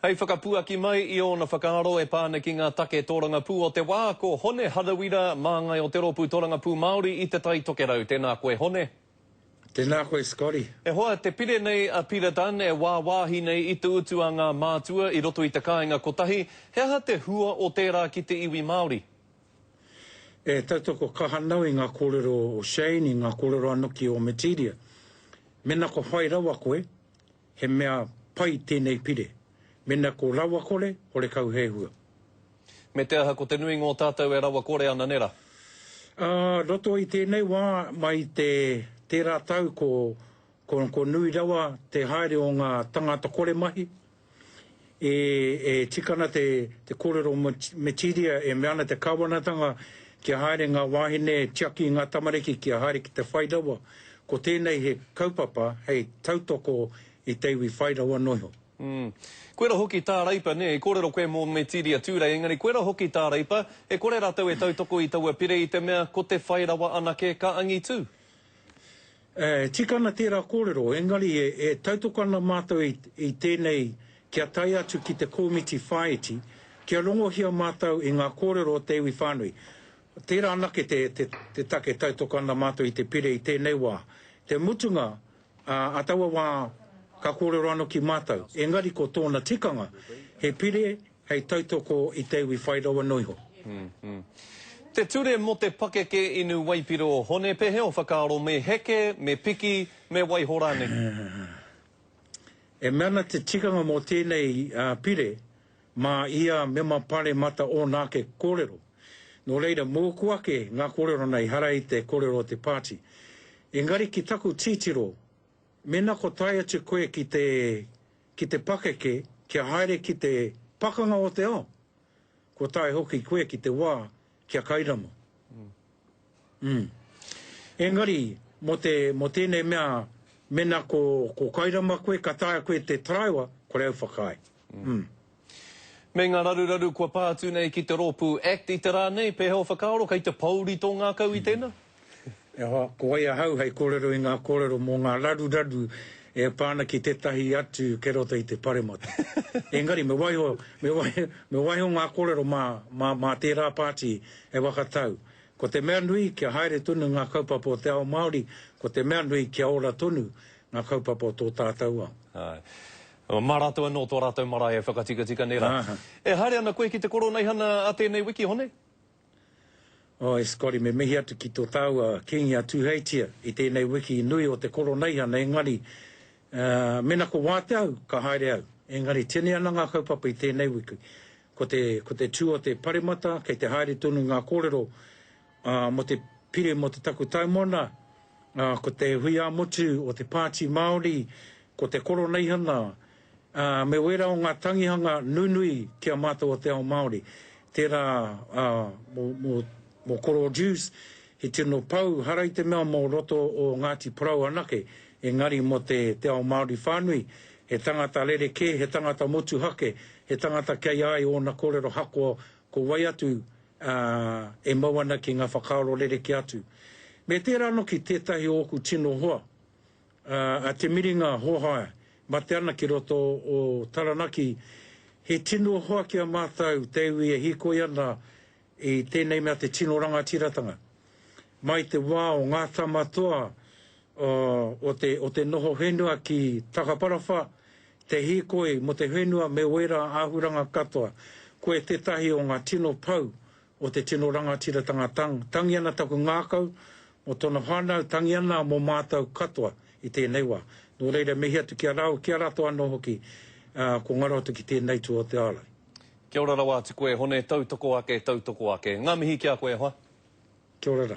Hei whakapuaki mai I ona whakaaro e pāne ki ngā take tōranga pū o te wā ko Hone Harawira mā ngai o te ropu tōranga pū Māori I te tai toke rau. Tēnā koe Hone. Tēnā koe Scotty. E hoa te pire nei a Peter Dunn e wāwāhi nei I te utu a ngā mātua I roto I te kāinga kotahi. He aha te hua o tērā ki te iwi Māori? E tautoko kahanau I ngā kōrero o Shane, I ngā kōrero anuki o Metiria. Mena ko whai rawa koe, he mea pai tēnei pire. Mena ko rawa kore, hore kau hehua. Me te aha ko te nui ngō tātou e rawa kore ana nera? Roto I tēnei wā mai tērā tau ko nui rawa te haere o ngā tangata kore mahi. E tikana te kōrero Metiria e meana te kawanatanga kia haere ngā wāhine tiaki ngā tamariki kia haere ki te whairawa. Ko tēnei he kaupapa hei tautoko I te iwi whairawa noiho. Koera hoki tā reipa ne, e kōrero koe mō Metiria tūrei, engari koera hoki tā reipa, e kore rātou e tautoko I taua pire I te mea ko te whairawa anake ka angi tū? Tikana tērā kōrero, engari e tautoko ana mātou I tēnei kia tai atu ki te komiti whaiti, kia rongohia mātou I ngā kōrero o te iwi whānui. Tērā anake te take tautoko ana mātou I te pire I tēnei wā. Te mutunga, ataua wā ka kōrero anō ki mātou. Engari ko tōna tikanga, he pire, hei tautoko I te iwi whairawa noiho. Te ture mo te pakeke inu waipiro Hone pehe o whakaaro me heke, me piki, me waihorane. E meana te tikanga mo tēnei pire, mā ia mema pare mata o nāke kōrero. Nō reira mōkuake ngā kōrero nei hara I te kōrero o te pāti. Engari ki taku titiro, mena ko tai atu koe ki te pakeke, kia haere ki te pakanga o te ao. Ko tai hoki koe ki te wā, kia kairamo. Engari, mo tēnei mea, mena ko kairama koe, ka taia koe te traiwa, ko reo whakai. Me ngā raruraru kua pātu nei ki te rōpū act I te rā nei, pehe o whakaaro, kei te pauri tō ngā kau I tēnā? Ko ia hau hei kōrero I ngā kōrero mō ngā raruraru e pāna ki tetahi atu ke roto I te paremata. Engari, me waiho ngā kōrero mā tērā pāti e wakatau. Ko te mea nui kia haere tonu ngā kaupapa o te ao Māori, ko te mea nui kia ora tonu ngā kaupapa o tō tātou au. Mā rātou anō tō rātou marae e whakatika nera. E haere ana koe ki te koro nei hana a tēnei wiki, Hone? E Scotty, me mihi atu ki tō tāua kingi a tūheitia I tēnei wiki nui o te koro nei hana, engari, mena ko wāteau ka haere au. Engari, tēne ana ngā kaupapa I tēnei wiki. Ko te tū o te paremata, kei te haere tonu ngā kōrero, mo te pire mo te taku taimona, ko te hui a motu o te pāti Māori, ko te koro nei hana, me wera o ngā tangihanga nunui kia mātou o te ao Māori. Tērā mo koro juice, he tino pau, harai te mea mo roto o Ngāti Porou anake, engari mo te ao Māori whānui, he tangata rereke, he tangata motu hake, he tangata kei ai o na kōrero hako ko wai atu e mauana ki ngā whakaaro rereke atu. Me tērā no ki tētahi oku tino hoa, a te miringa hohae, ma te ana ki roto o Taranaki, he tino hoa kia mātou te iwi e hikoi ana I tēnei mea te tino rangatiratanga. Mai te wā o ngā tamatoa o te noho whenua ki Takaparawa, te hikoi mo te whenua me wera āhuranga katoa, koe tētahi o ngā tino pau o te tino rangatiratanga tangi ana taku ngākau, o tona whānau tangi ana mo mātou katoa I tēnei wā. Nō reira mihi atu kia rato anō hoki, ko ngaro atu ki tēnei tu o te alai. Kia ora rawa atu koe, Hone, tautoko ake. Ngā mihi kia koe hoa? Kia ora.